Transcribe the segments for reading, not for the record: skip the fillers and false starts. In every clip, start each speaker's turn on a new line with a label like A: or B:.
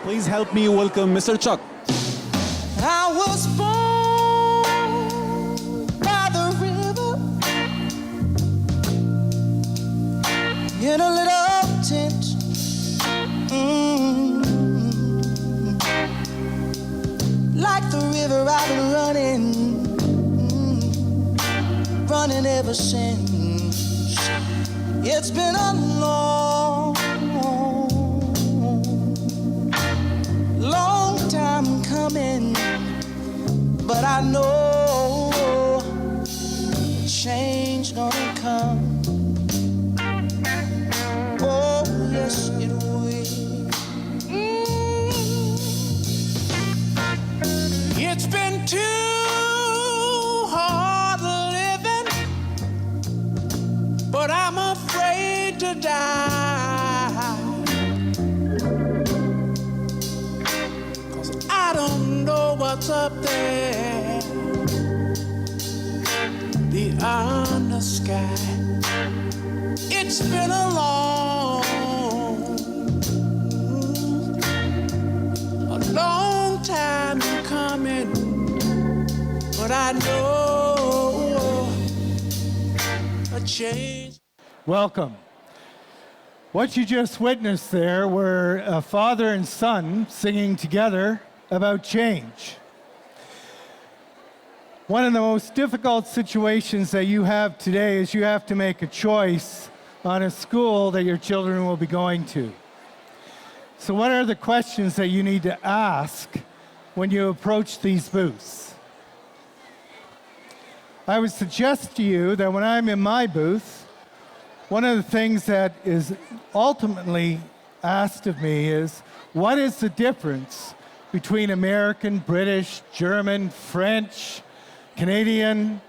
A: Please help me welcome Mr. Chuck.
B: I was born by the river in a little tent. Like the river I've been running ever since. It's been a long time coming, but I know change gonna come. Oh, yes, it will. It's been too hard living, but I'm afraid to die. 'Cause I don't know what's up there beyond the sky. It's been a long time coming, but I know a change.
C: Welcome. What you just witnessed there were a father and son singing together about change. One of the most difficult situations that you have today is you have to make a choice on a school that your children will be going to. So what are the questions that you need to ask when you approach these booths? I would suggest to you that when I'm in my booth, one of the things that is ultimately asked of me is, what is the difference between American, British, German, French, Canadian,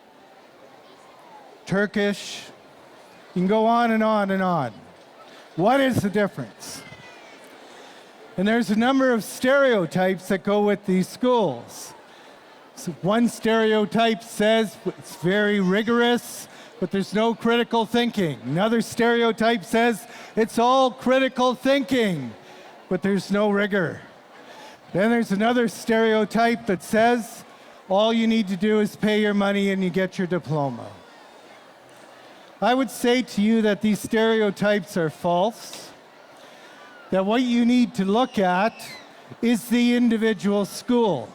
C: Turkish? You can go on and on and on. What is the difference? And there's a number of stereotypes that go with these schools. So one stereotype says it's very rigorous, but there's no critical thinking. Another stereotype says it's all critical thinking, but there's no rigor. Then there's another stereotype that says all you need to do is pay your money and you get your diploma. I would say to you that these stereotypes are false, that what you need to look at is the individual school.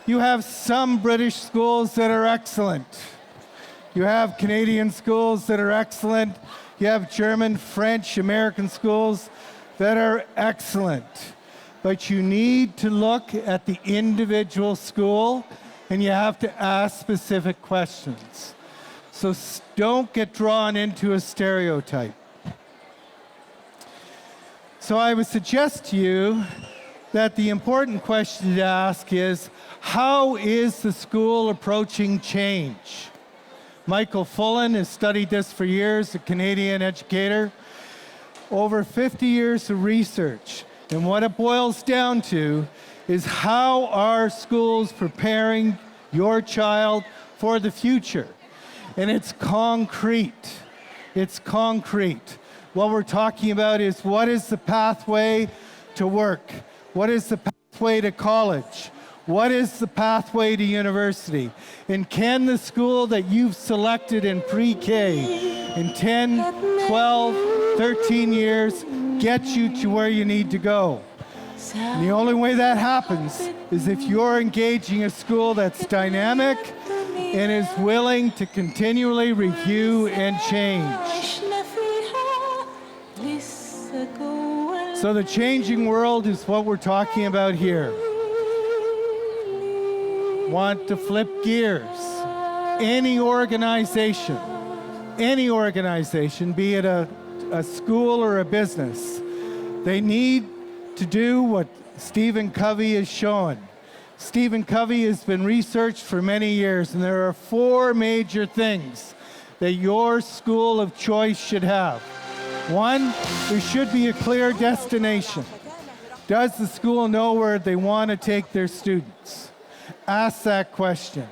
C: You have some British schools that are excellent. You have Canadian schools that are excellent. You have German, French, American schools that are excellent. But you need to look at the individual school and you have to ask specific questions. So don't get drawn into a stereotype. So I would suggest to you that the important question to ask is, how is the school approaching change? Michael Fullen has studied this for years, a Canadian educator. Over 50 years of research. And what it boils down to is, how are schools preparing your child for the future? And it's concrete. It's concrete. What we're talking about is, what is the pathway to work? What is the pathway to college? What is the pathway to university? And can the school that you've selected in pre-K in 10, 12, 13 years get you to where you need to go? And the only way that happens is if you're engaging a school that's dynamic and is willing to continually review and change. So the changing world is what we're talking about here. Want to flip gears. Any organization, be it a school or a business, they need to do what Stephen Covey has shown. Stephen Covey has been researched for many years, and there are 4 major things that your school of choice should have. 1, there should be a clear destination. Does the school know where they want to take their students? Ask that question.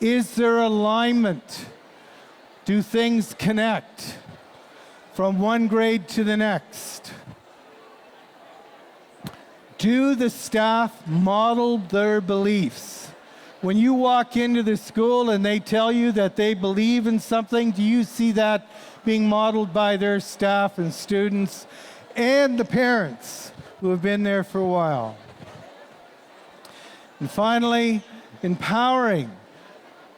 C: Is there alignment? Do things connect from one grade to the next? Do the staff model their beliefs? When you walk into the school and they tell you that they believe in something, do you see that being modeled by their staff and students and the parents who have been there for a while? And finally, empowering.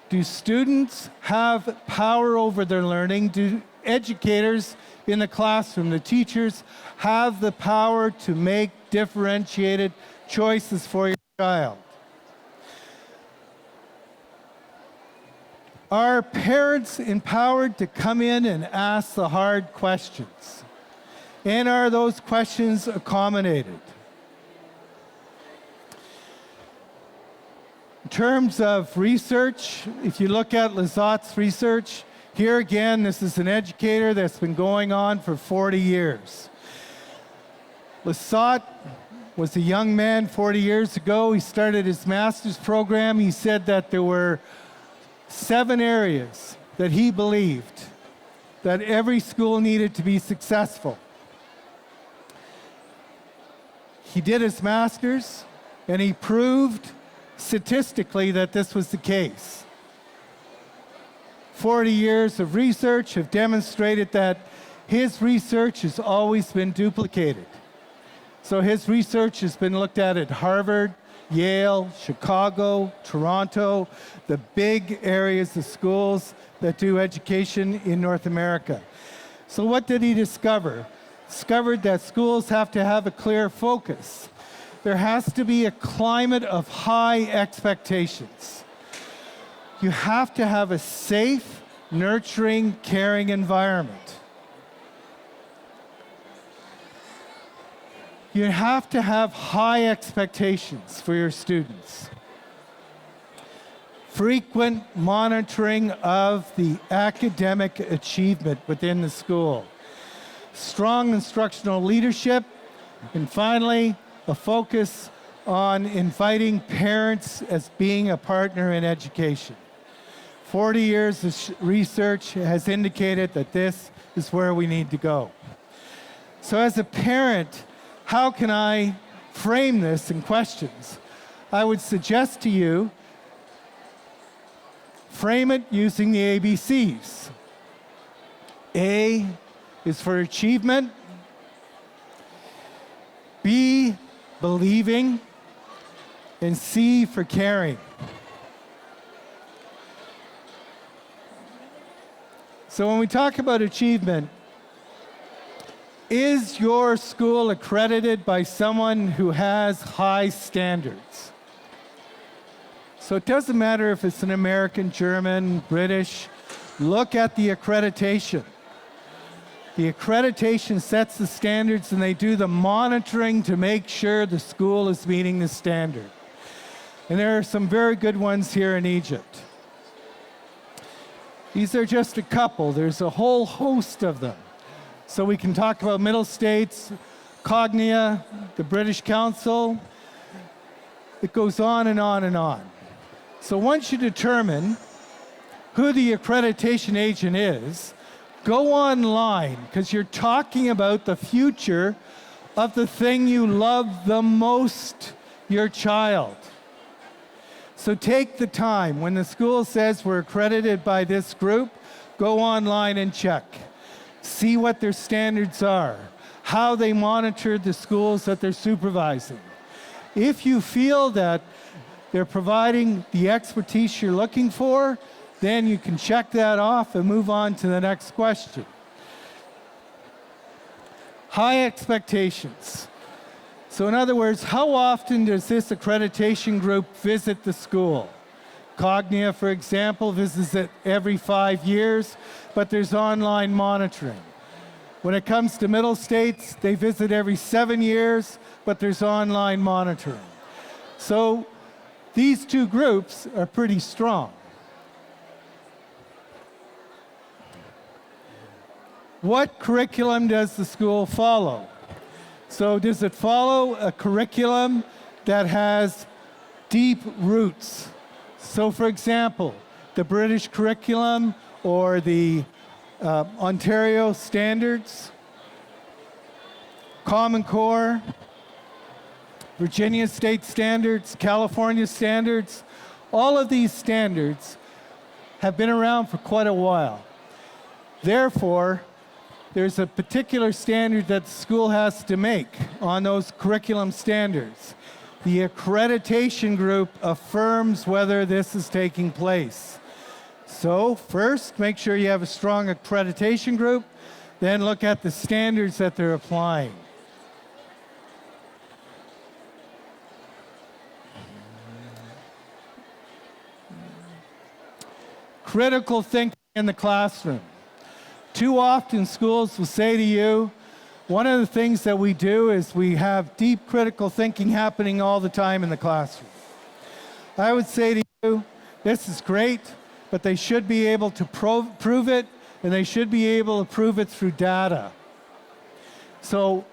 C: Do students have power over their learning? Do educators in the classroom, the teachers, have the power to make differentiated choices for your child? Are parents empowered to come in and ask the hard questions? And are those questions accommodated? In terms of research, if you look at Lizott's research, here again, this is an educator that's been going on for 40 years. Lizotte was a young man 40 years ago. He started his master's program. He said that there were 7 areas that he believed that every school needed to be successful. He did his master's, and he proved statistically that this was the case. 40 years of research have demonstrated that his research has always been duplicated. So his research has been looked at Harvard, Yale, Chicago, Toronto, the big areas of schools that do education in North America. So what did he discover? Discovered that schools have to have a clear focus. There has to be a climate of high expectations. You have to have a safe, nurturing, caring environment. You have to have high expectations for your students. Frequent monitoring of the academic achievement within the school. Strong instructional leadership. And finally, a focus on inviting parents as being a partner in education. 40 years of research has indicated that this is where we need to go. So as a parent, how can I frame this in questions? I would suggest to you, frame it using the ABCs. A is for achievement. B, believing. And C for caring. So when we talk about achievement, is your school accredited by someone who has high standards? So it doesn't matter if it's an American, German, British. Look at the accreditation. The accreditation sets the standards, and they do the monitoring to make sure the school is meeting the standard. And there are some very good ones here in Egypt. These are just a couple. There's a whole host of them. So we can talk about Middle States, Cognia, the British Council. It goes on and on and on. So once you determine who the accreditation agent is, go online, because you're talking about the future of the thing you love the most, your child. So take the time. When the school says we're accredited by this group, go online and check. See what their standards are, how they monitor the schools that they're supervising. If you feel that they're providing the expertise you're looking for, then you can check that off and move on to the next question. High expectations. So in other words, how often does this accreditation group visit the school? Cognia, for example, visits it every 5 years, but there's online monitoring. When it comes to Middle States, they visit every 7 years, but there's online monitoring. So these two groups are pretty strong. What curriculum does the school follow? So does it follow a curriculum that has deep roots? So for example, the British curriculum or the Ontario standards, Common Core, Virginia state standards, California standards. All of these standards have been around for quite a while. Therefore, there's a particular standard that the school has to make on those curriculum standards. The accreditation group affirms whether this is taking place. So first, make sure you have a strong accreditation group, then look at the standards that they're applying. Critical thinking in the classroom. Too often schools will say to you, one of the things that we do is we have deep critical thinking happening all the time in the classroom. I would say to you, this is great, but they should be able to prove it, and they should be able to prove it through data. So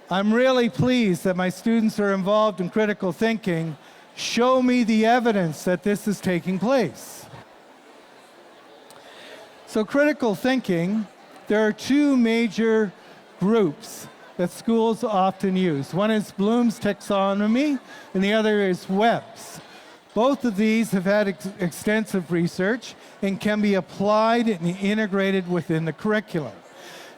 C: I'm really pleased that my students are involved in critical thinking. Show me the evidence that this is taking place. So critical thinking, there are two major groups that schools often use. One is Bloom's taxonomy, and the other is Webb's. Both of these have had extensive research and can be applied and integrated within the curriculum.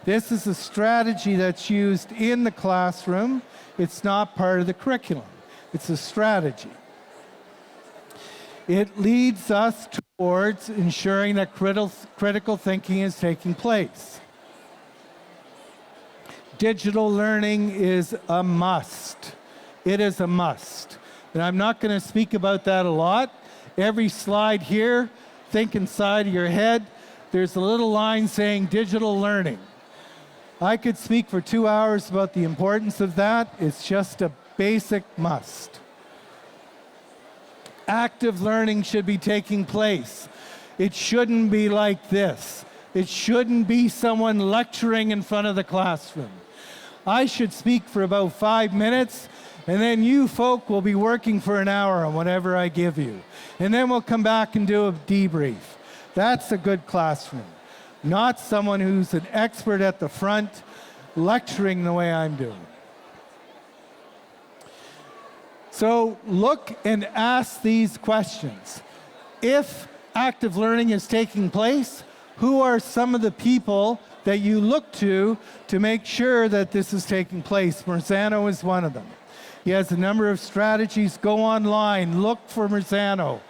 C: This is a strategy that's used in the classroom. It's not part of the curriculum. It's a strategy. It leads us towards ensuring that critical thinking is taking place. Digital learning is a must. It is a must. And I'm not going to speak about that a lot. Every slide here, think inside of your head, there's a little line saying digital learning. I could speak for 2 hours about the importance of that. It's just a basic must. Active learning should be taking place. It shouldn't be like this. It shouldn't be someone lecturing in front of the classroom. I should speak for about 5 minutes, and then you folk will be working for an hour on whatever I give you. And then we'll come back and do a debrief. That's a good classroom, not someone who's an expert at the front lecturing the way I'm doing. So look and ask these questions. If active learning is taking place, who are some of the people that you look to make sure that this is taking place? Marzano is one of them. He has a number of strategies. Go online, look for Marzano.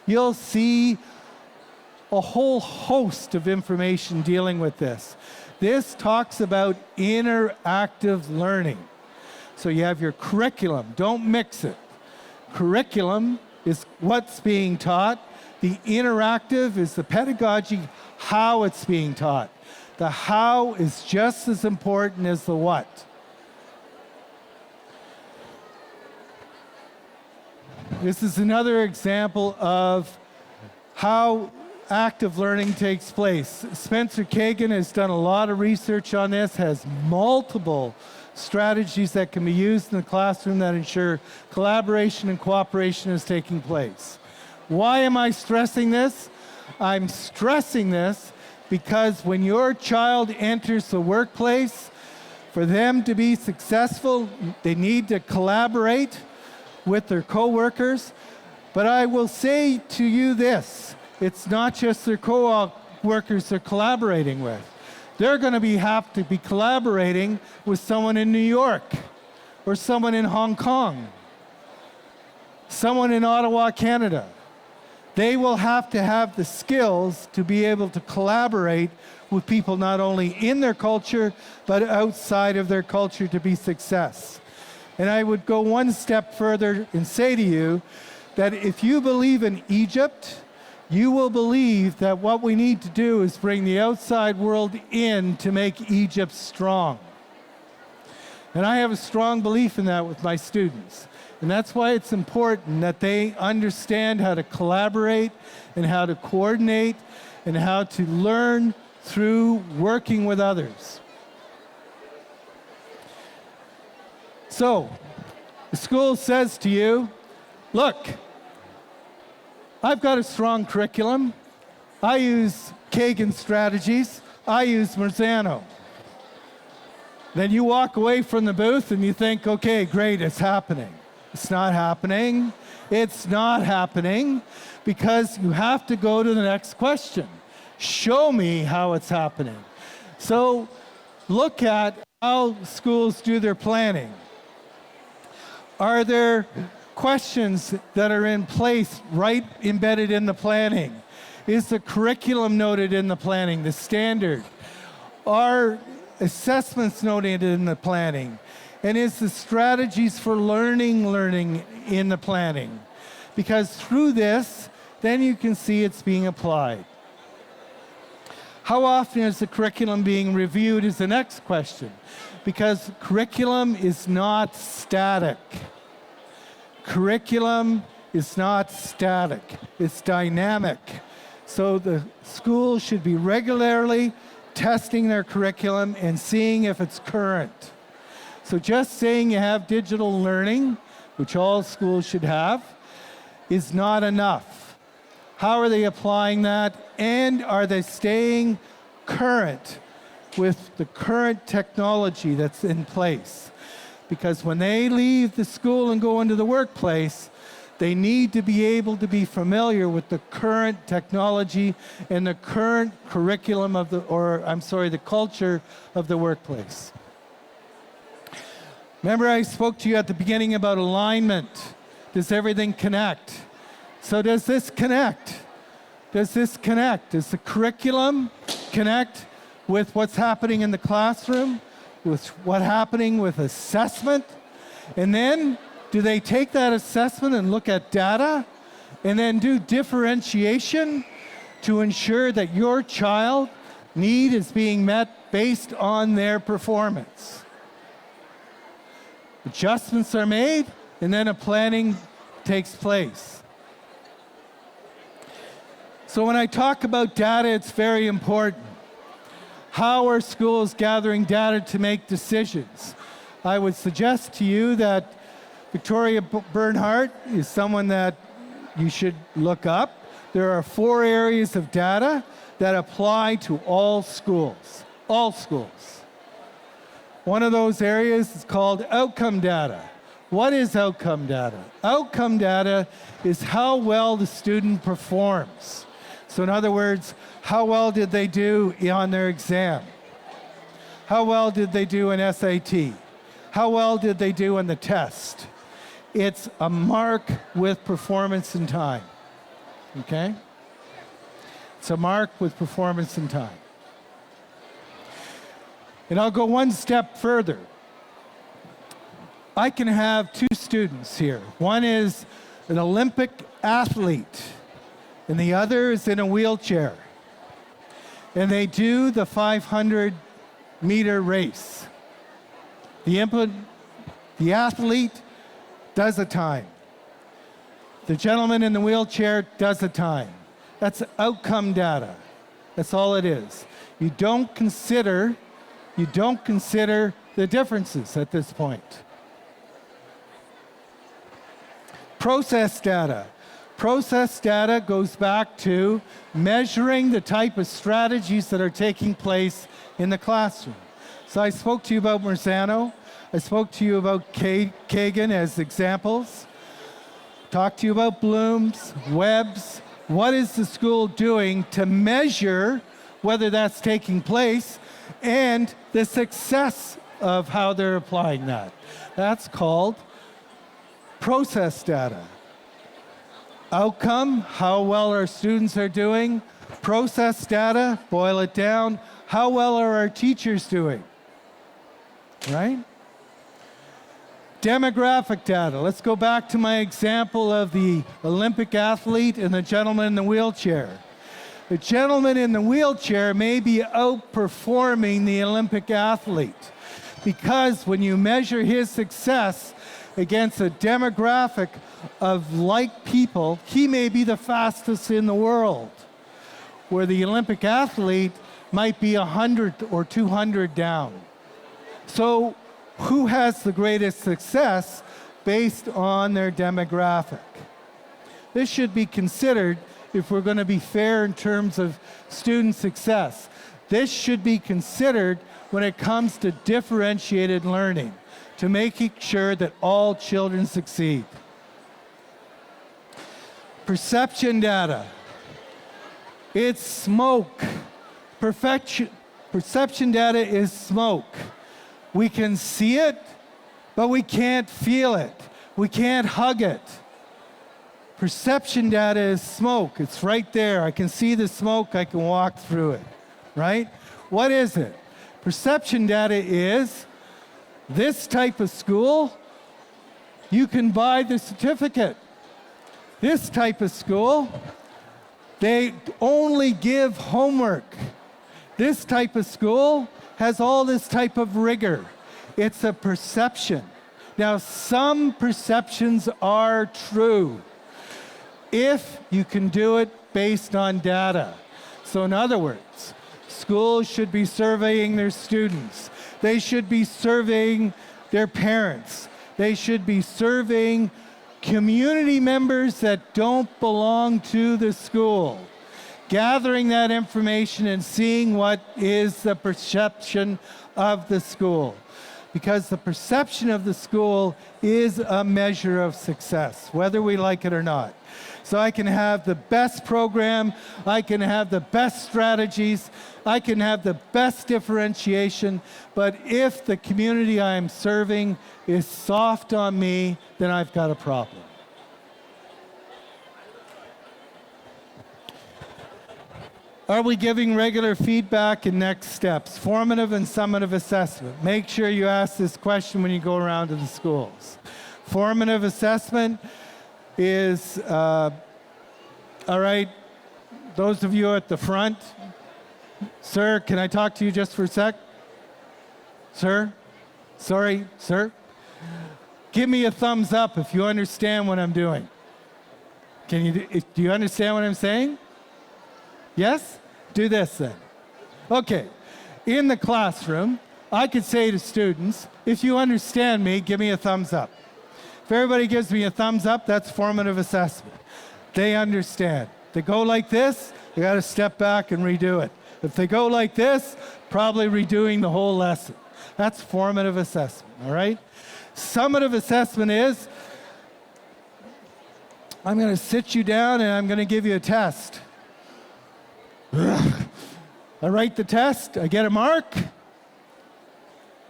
C: You'll see a whole host of information dealing with this. This talks about interactive learning. So you have your curriculum, don't mix it. Curriculum is what's being taught. The interactive is the pedagogy, how it's being taught. The how is just as important as the what. This is another example of how active learning takes place. Spencer Kagan has done a lot of research on this, has multiple strategies that can be used in the classroom that ensure collaboration and cooperation is taking place. Why am I stressing this? I'm stressing this because when your child enters the workplace, for them to be successful, they need to collaborate with their coworkers. But I will say to you this, it's not just their co-workers they're collaborating with. They're going to have to be collaborating with someone in New York, or someone in Hong Kong, someone in Ottawa, Canada. They will have to have the skills to be able to collaborate with people not only in their culture, but outside of their culture to be success. And I would go one step further and say to you that if you believe in Egypt, you will believe that what we need to do is bring the outside world in to make Egypt strong. And I have a strong belief in that with my students. And that's why it's important that they understand how to collaborate and how to coordinate and how to learn through working with others. So, the school says to you, look, I've got a strong curriculum. I use Kagan strategies. I use Marzano. Then you walk away from the booth and you think, okay, great, it's happening. It's not happening. It's not happening because you have to go to the next question. Show me how it's happening. So look at how schools do their planning. Are there questions that are in place right embedded in the planning? Is the curriculum noted in the planning, the standard? Are assessments noted in the planning? And is the strategies for learning in the planning? Because through this, then you can see it's being applied. How often is the curriculum being reviewed is the next question, because curriculum is not static. Curriculum is not static, it's dynamic. So the school should be regularly testing their curriculum and seeing if it's current. So just saying you have digital learning, which all schools should have, is not enough. How are they applying that? And are they staying current with the current technology that's in place? Because when they leave the school and go into the workplace, they need to be able to be familiar with the current technology and the current curriculum of the culture of the workplace. Remember I spoke to you at the beginning about alignment. Does everything connect? So does this connect? Does this connect? Does the curriculum connect with what's happening in the classroom, with what's happening with assessment? And then do they take that assessment and look at data and then do differentiation to ensure that your child need is being met based on their performance? Adjustments are made and then a planning takes place. So when I talk about data, it's very important. How are schools gathering data to make decisions? I would suggest to you that Victoria Bernhardt is someone that you should look up. There are 4 areas of data that apply to all schools. All schools. One of those areas is called outcome data. What is outcome data? Outcome data is how well the student performs. So in other words, how well did they do on their exam? How well did they do in SAT? How well did they do in the test? It's a mark with performance and time, okay? It's a mark with performance and time. And I'll go one step further. I can have 2 students here. One is an Olympic athlete, and the other is in a wheelchair. And they do the 500-meter race. The athlete does a time. The gentleman in the wheelchair does a time. That's outcome data. That's all it is. You don't consider the differences at this point. Process data. Process data goes back to measuring the type of strategies that are taking place in the classroom. So I spoke to you about Marzano. I spoke to you about Kagan as examples. Talked to you about Bloom's, Webb's. What is the school doing to measure whether that's taking place and the success of how they're applying that? That's called process data. Outcome, how well our students are doing. Process data, boil it down, how well are our teachers doing? Right? Demographic data. Let's go back to my example of the Olympic athlete and the gentleman in the wheelchair. The gentleman in the wheelchair may be outperforming the Olympic athlete because when you measure his success against a demographic of like people, he may be the fastest in the world, where the Olympic athlete might be 100 or 200 down. So who has the greatest success based on their demographic? This should be considered if we're going to be fair in terms of student success. This should be considered when it comes to differentiated learning, to making sure that all children succeed. Perception data. It's smoke. Perception data is smoke. We can see it, but we can't feel it. We can't hug it. Perception data is smoke. It's right there. I can see the smoke. I can walk through it, right? What is it? Perception data is this type of school, you can buy the certificate. This type of school, they only give homework. This type of school has all this type of rigor. It's a perception. Now, some perceptions are true if you can do it based on data. So in other words, schools should be surveying their students. They should be surveying their parents. They should be surveying community members that don't belong to the school. Gathering that information and seeing what is the perception of the school. Because the perception of the school is a measure of success, whether we like it or not. So I can have the best program, I can have the best strategies, I can have the best differentiation, but if the community I am serving is soft on me, then I've got a problem. Are we giving regular feedback and next steps? Formative and summative assessment. Make sure you ask this question when you go around to the schools. Formative assessment is, all right, those of you at the front, sir, can I talk to you just for a sec? Sir? Sorry, sir? Give me a thumbs up if you understand what I'm doing. Do you understand what I'm saying? Yes? Do this then. Okay. In the classroom, I could say to students, if you understand me, give me a thumbs up. If everybody gives me a thumbs up, that's formative assessment. They understand. They go like this, they got to step back and redo it. If they go like this, probably redoing the whole lesson. That's formative assessment, all right? Summative assessment is, I'm going to sit you down and I'm going to give you a test. I write the test, I get a mark.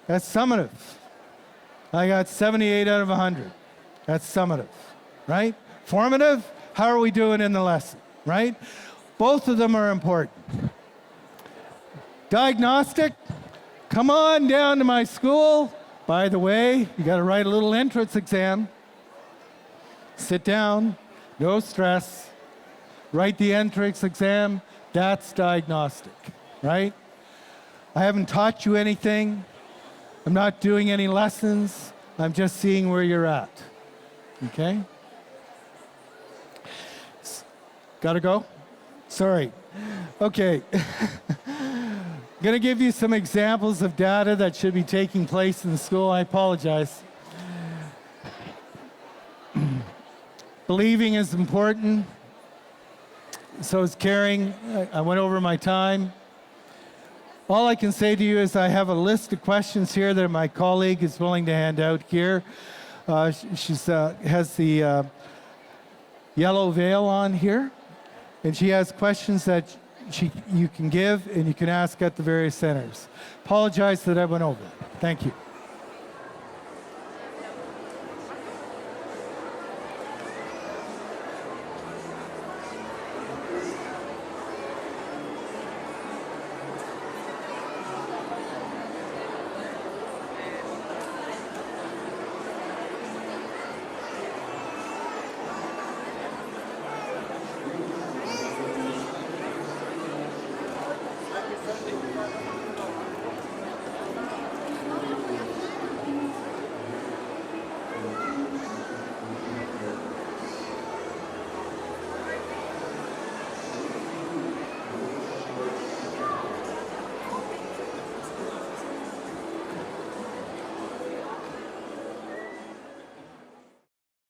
C: That's summative. I got 78 out of 100. That's summative, right? Formative, how are we doing in the lesson, right? Both of them are important. Diagnostic, come on down to my school. By the way, you got to write a little entrance exam. Sit down, no stress. Write the entrance exam. That's diagnostic, right? I haven't taught you anything. I'm not doing any lessons. I'm just seeing where you're at, okay? Gotta go? Sorry. Okay. I'm gonna give you some examples of data that should be taking place in the school. I apologize. Believing is important. So is caring. I went over my time. All I can say to you is I have a list of questions here that my colleague is willing to hand out here. She has the yellow veil on here, and she has questions that you can give and you can ask at the various centers. Apologize that I went over. Thank you.